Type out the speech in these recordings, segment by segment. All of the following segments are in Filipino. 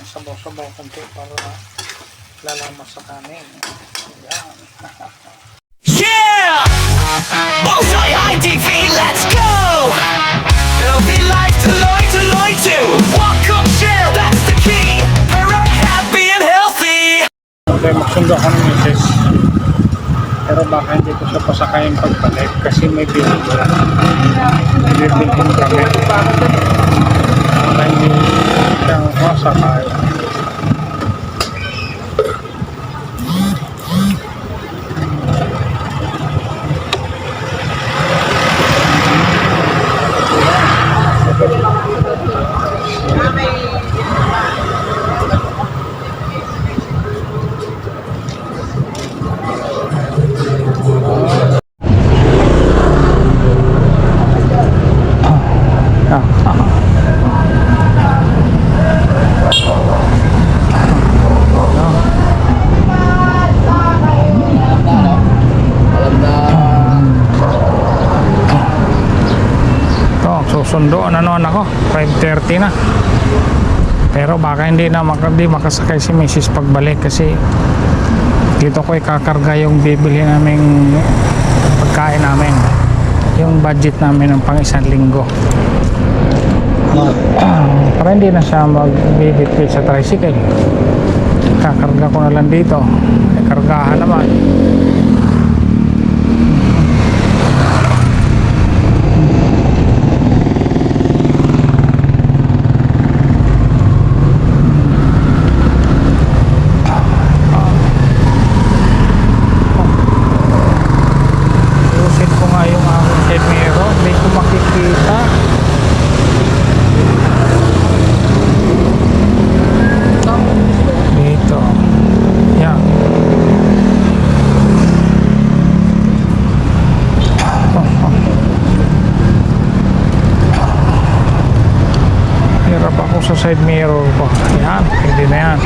sabaw-sabaw konti para lalamas sa kanin. Yan. Yeah! Bullseye High TV, let's go! It'll be like Deloy to walk up chair, that's the key. We're happy and healthy. Okay, magsundo ako ng misis. Pero baka hindi ko siya pasakayin pagbalik kasi may bilhin kami. Baka hindi siya masakay. Sundo na noon ako 5:30 na, pero baka hindi makasakay si Mrs. pagbalik kasi dito ko ikakarga yung bibili naming pagkain namin, yung budget namin ng pang isang linggo, para hindi na siya magbibitbit sa tricycle. Kakarga ko na lang dito, kargahan naman. Sa side mirror ko. Yan, hindi na yan.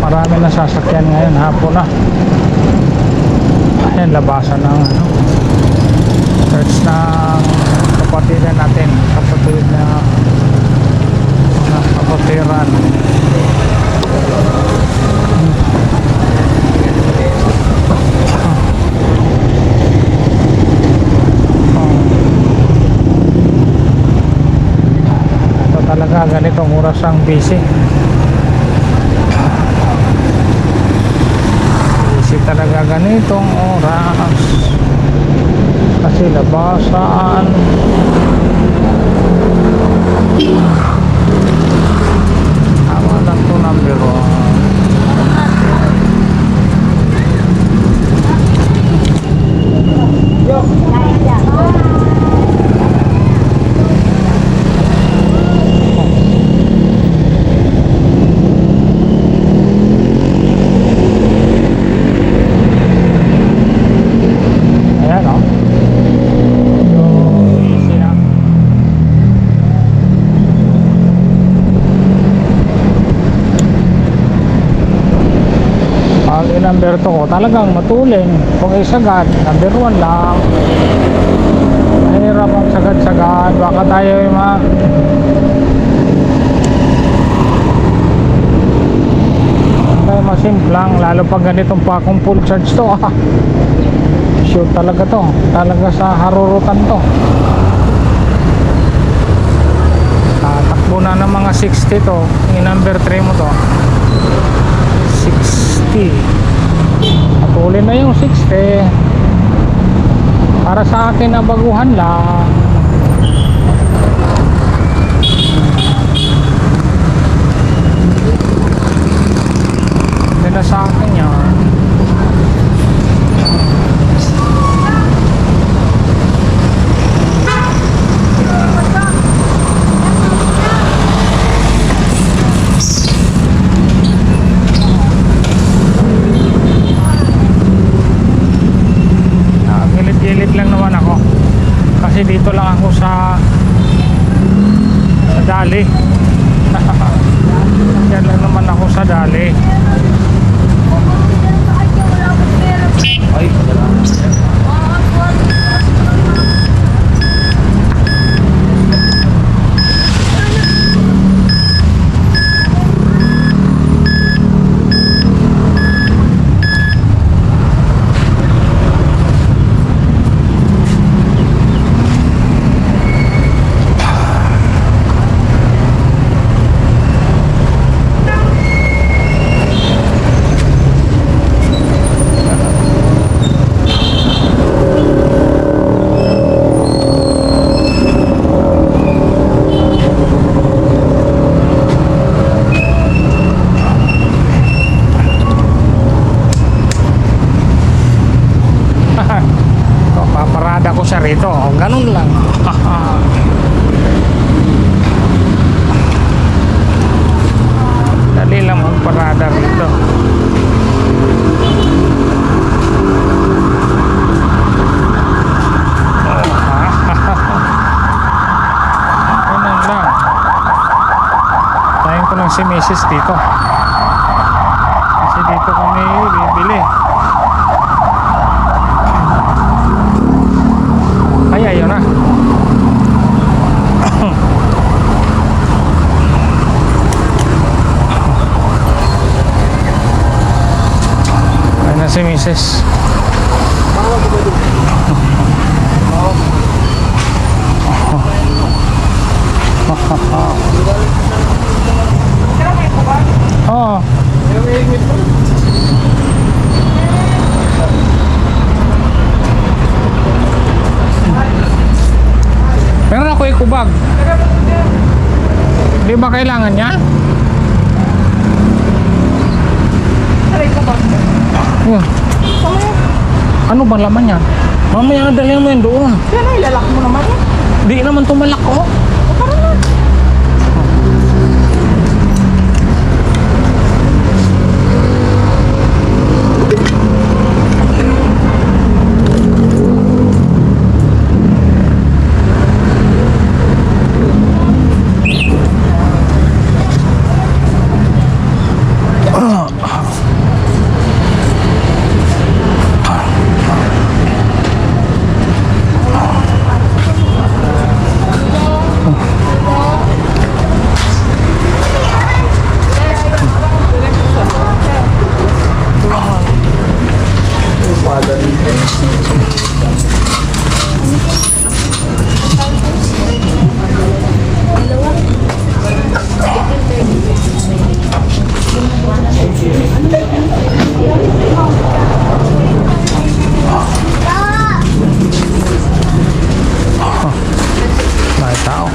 Marami na sasakyan ngayon, hapon na. Ayan, labasan ng church ng kapatiran natin, kapatid na kapatiran. Ito talaga, ganitong oras ang busy. Talaga ganitong oras kasi labasan. Tama lang ito, number 1. Number 2 ko talagang matulin. Kung isagad, number 1 lang. Mahirap ang sagad-sagad. Baka tayo yung masimplang, lalo pag ganitong pa akong full charge to. Sure talaga to, talaga sa harurutan to. Tatakbo na ng mga 60 to. Yung number 3 mo to 60. Patuloy na yung 60. Para sa akin na baguhan lang. Hindi na sa akin yan. Gilid-gilid lang naman ako kasi dito lang ako sa Dali. Yan lang naman ako sa Dali. Ay, paparada ko siya rito. O, ganun lang. Dali lang magparada rito. Ganun lang. Tayin ko lang si Mrs. dito. Kasi dito kami bibili. Ay, ayun na. Ayun na si Mrs. Oo. Meron ako ikubag. Di ba kailangan niya? Yun. Ano ba laman niya? Mamaya dalhin mo yun doon. Yan ay lalak mo naman eh. Di naman tumalak ko. Parang na. May tao.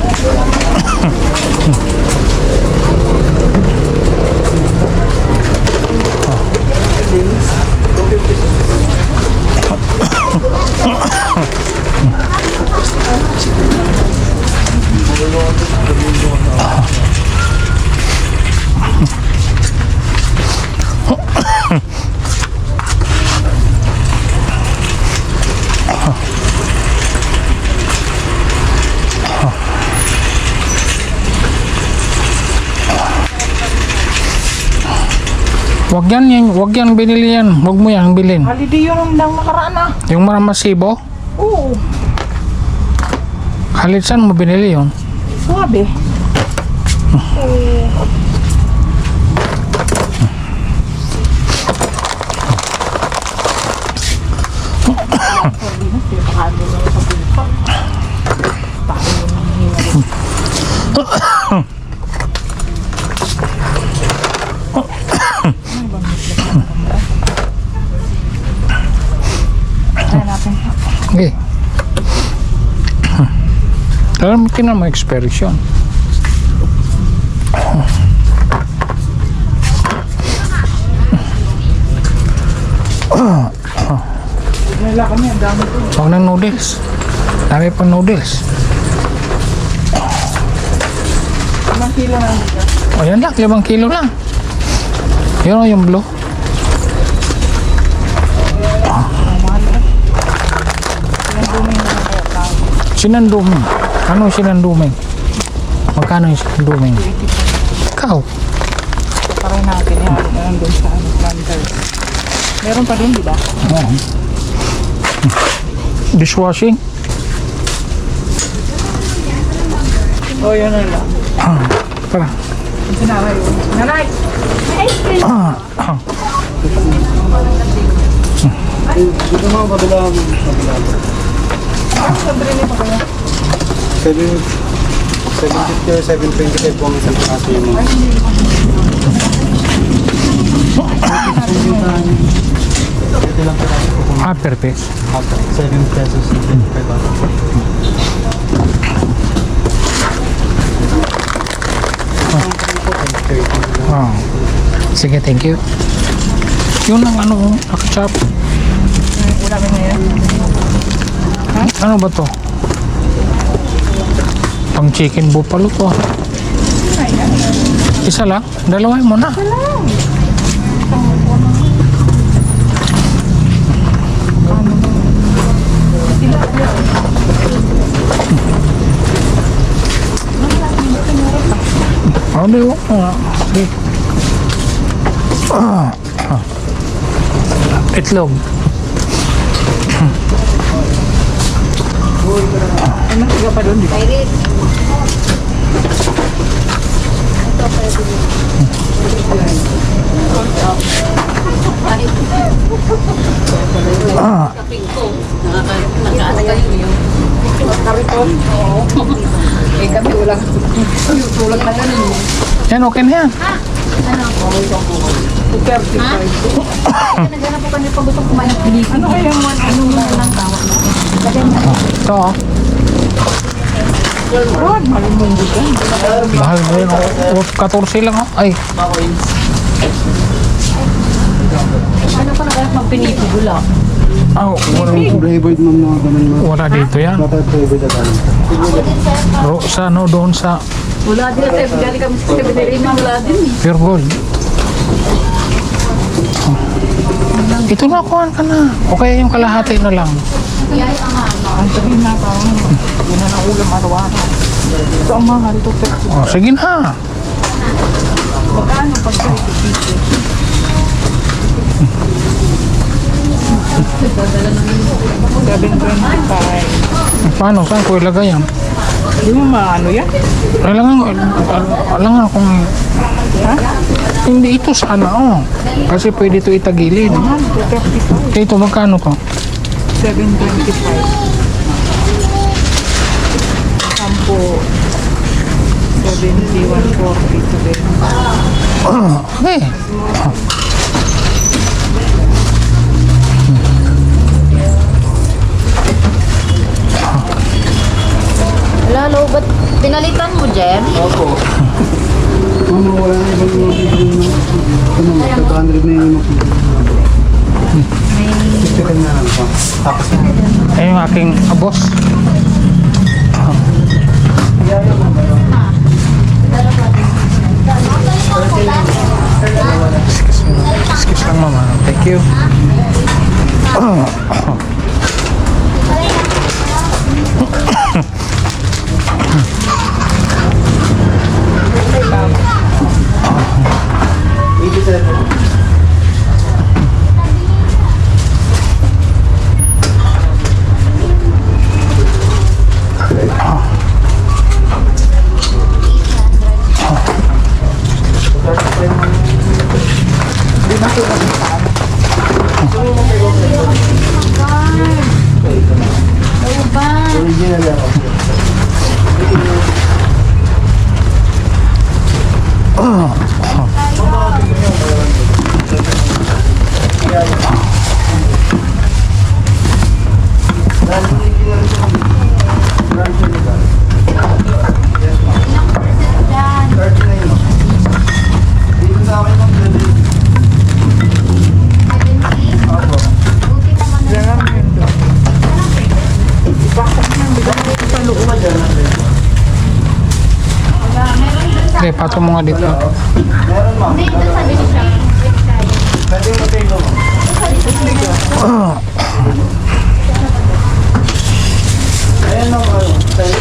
Wag yan binili yan. Wag mo yan bilhin. Holiday yun nang nakaraan ah. Yung maramasibo, Oo. halit saan mo binili yun? Sabi. Okay. Alam mo, tinan mo expiration. Nila kami, ang dami ko. Huwag ng noodles. Dami pa noodles. 5 kilo na dito. O yan lang, 5 kilo lang. Yun o yung blue. Sinanduming. Ano yung sinanduming? Magkano yung sinanduming? Ikaw. Paparay natin yan. Nandun sa ano, planter. Meron pa din, di ba? Oo. Dishwashing? Oh, yun na lang. Tara. Sinaway yun. Nanay! Dito mga kabila mo. Ano sa brili pa kaya? 750 or 725 po ang isang kaso yung mga. Ito lang pala po kung Per piece. 7 pesos and 25 baht. Oh. Sige, thank you. Yun ang ano, nakachap. Ulamin na yan. Ano ba to? Pang chicken buffalo to. Isa lang? Dalawain mo na. Ano yun? Sige. Itlog. Ano siya pa doon, di ba? Eh kami wala. Tulad na ganun. Yan, okay na yan. Naghanap po kami pag gusto kumain ng Pilipino. Ano kaya mo? Ano mo lang tawag? Ito, oh. Rod, malimundo ka. Mahal na yun. 14 lang, oh. Ay, Ano pa naghanap ng pinipigula? Flavored ma'am na ganun mga. wala dito yan. Bata flavored at ano. Sa ano, doon sa Wala din tayo. Galing kami sa Kabinirima. Wala din eh. Pure Gold. Ito na, kuhan ka na. Okay, yung kalahati na lang. Ang sabihin na parang yun na ng ulam araw-araw. Ito ang mahal ito. Oh, sige na. Magkano pag sa ito? 725. Paano? Saan ko ilagay yan? Hindi mo maano yan? Alam nga kung... Ha? Hindi ito sana, oh. Kasi pwede ito itagilid. Mahal ito, 35. Ito, magkano to? 725. Sampo. 71, 40 ito din. Okay. Lalo, ba't pinalitan mo, Jem? Opo. Mama, wala na ibang mga bibili na. Ano, 200 na yung mga. 50 na lang po. Tapos na. Ay, yung aking boss. Excuse lang, mama. Thank you. Sige, patong mo nga dito. Hindi, ito sabi ni siya. Pwede mo tayo. Ayan na kayo. Dito tayo.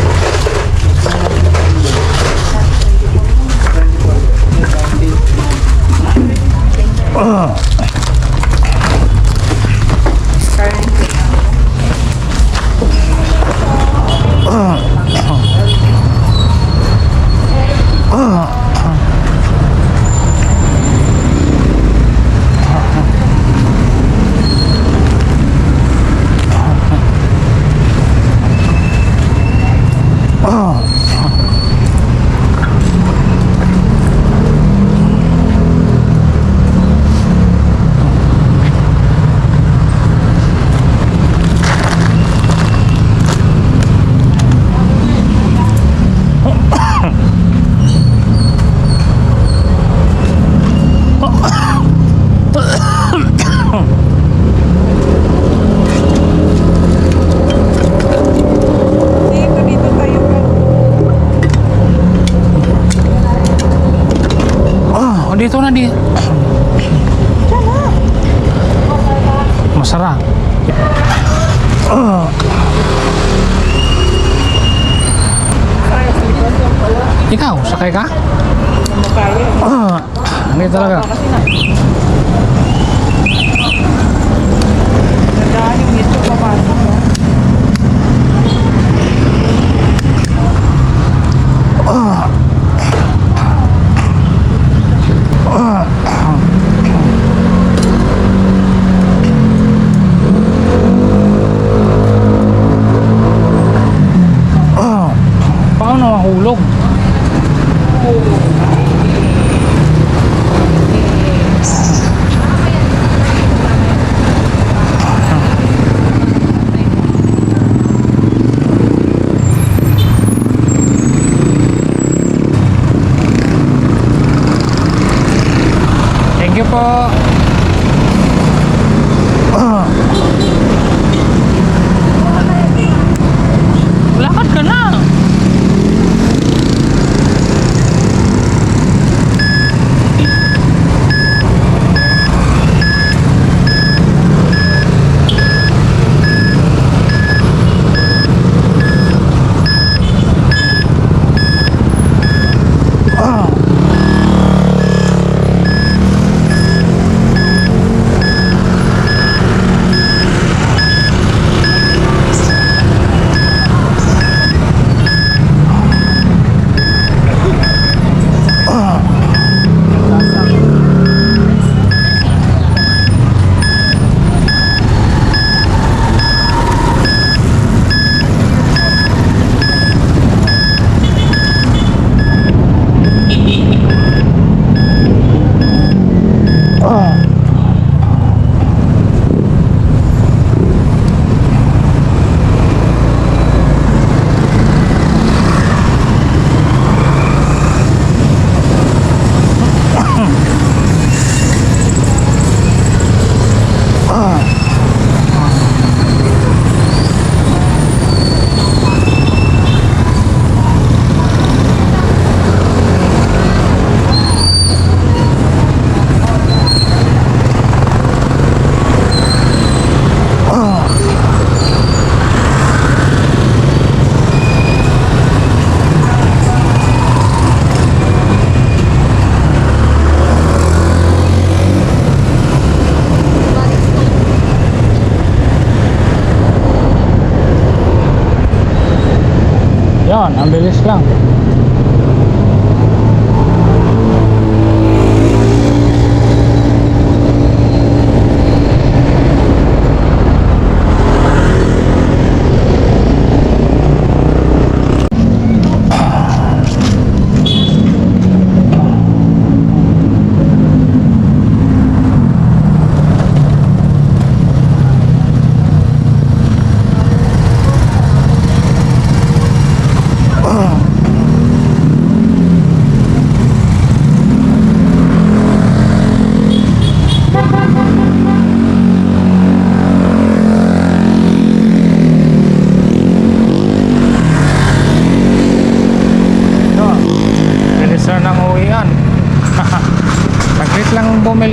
Oh, dito na di. Masarap. Ikaw, sakay ka? Kaya. Hindi talaga. Nandaan yung ito papasok mo. Paano mahulog? Thank you po. Lakad ka na. Yan, ang bilis lang.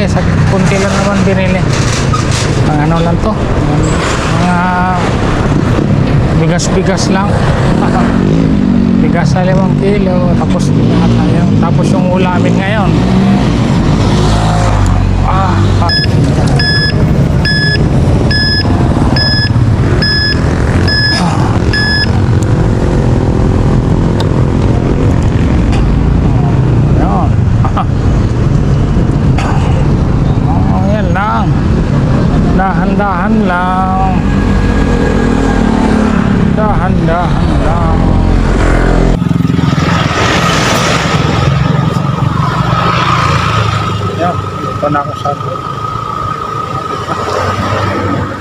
sa kunti lang naman binili. Ang ano lang to, mga bigas-bigas lang. Bigas na 5 kilo, tapos tapos yung ulamin ngayon. Ayun. Yan lang. Dahan-dahan lang. Dahan-dahan lang. Yan, ito na ako sa doon.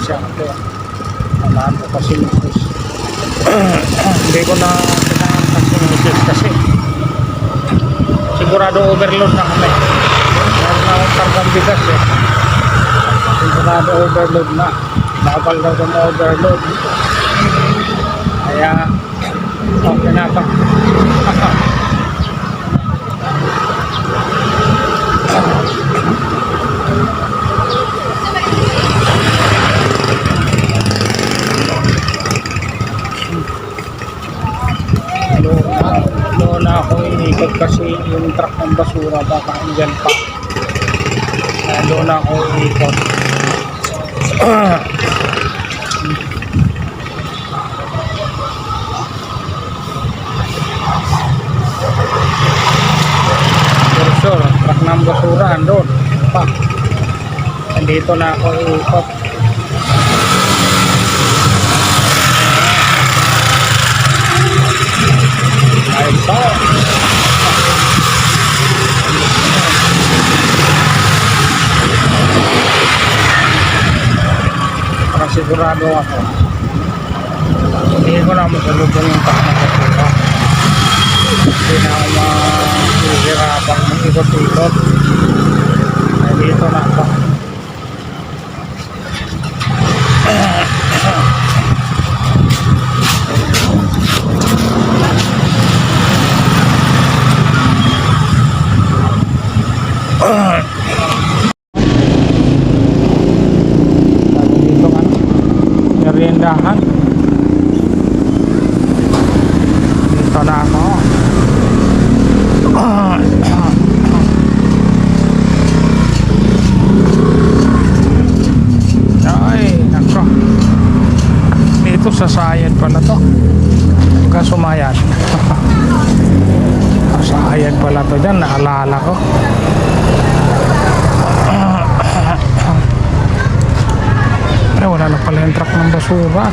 Siyempre, alam ko kasi Mrs. Hindi ko na kailangan kasi Mrs. kasi sigurado overload na kami. Meron na akong kargang bigas eh. Sigurado overload na. Bawal daw kung overload. Kaya okay na ito. Doon na ako inikot kasi yung truck ng basura baka andyan pa. Kaya doon na ako inikot. For sure, truck ng basura andun pa. Andito na ako iikot. Ayun pa. Para sigurado ako. Hindi ko na masalubong yung truck ng basura. Hindi na ako mahihirapang mag-ikot-ikot. Ay dito na ako. Dito ka na. Meriendahan. Dito na ako. Ay, nako. Dito sa sayad pala to. Huwag sumayad. Sayad pala to dyan. Naalala ko. Ay, wala na pala yung truck ng basura.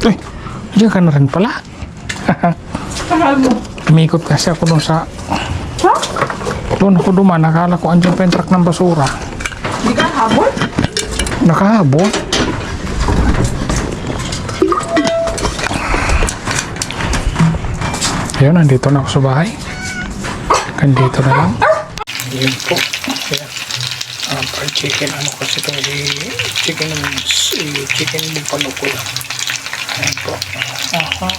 Uy, diyan ka na rin pala. Tagal mo. Umikot kasi ako dun sa... Ha? Doon ako duman, nakala ko andyan pa yung truck ng basura. Hindi ka habol? Nakahabol. Ayun, nandito na ako sa bahay. Nandito na lang. Ayun po. Kaya, fried chicken, ano kasi ito, chicken buffalo ko lang. Ayan po. Aha.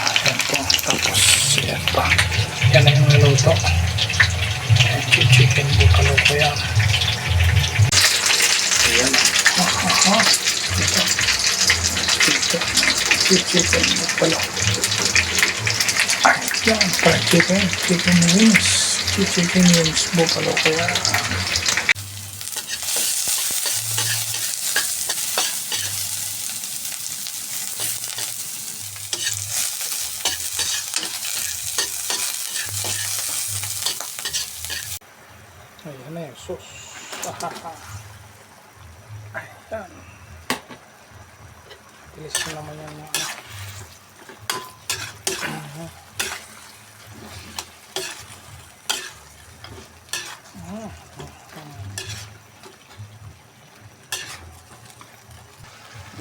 Ayan po. Tapos, yan pa. Yan na yung niluto. Ayan, chicken buffalo po yan. Ayan. Aha. Ito. Chicken buffalo. Ayan, fried chicken. Chicken wings. Chicken wings buffalo po yan. Ayan na yung sauce. Ayan. Bilis ko naman yan yung ano.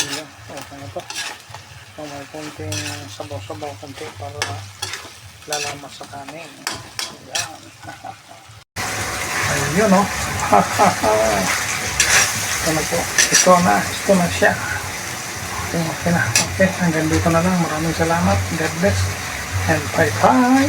Ayan. Okay na to. So, may konting sabaw-sabaw konti para lalamas sa kanin. Ayan. Ayun o. Ito na po. Ito na siya. Okay na. Okay, hanggang dito na lang. Maraming salamat. God bless. And bye-bye.